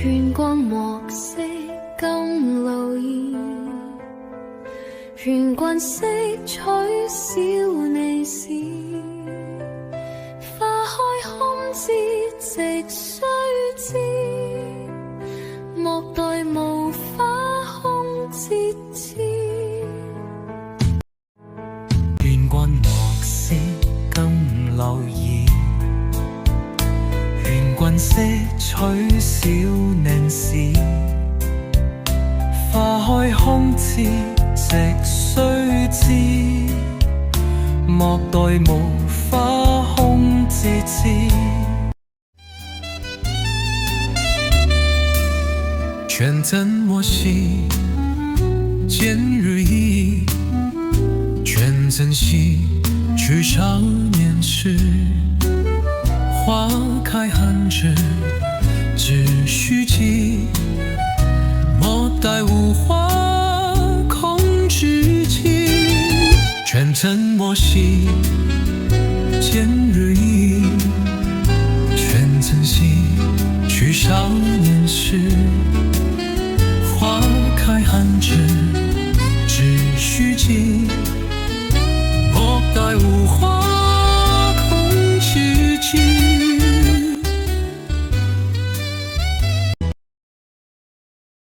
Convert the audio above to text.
願慣莫惜金露意，願慣識取少你時。花開空枝直須知，莫待無花空折枝。願慣莫惜金露意，願慣識取少年時。花開空枝直須知，莫待無花空折枝。劝怎莫惜见日益，劝怎惜去少年时。花开寒枝只须记，莫待无花空折枝。劝怎莫惜见日益，劝怎惜去少年时。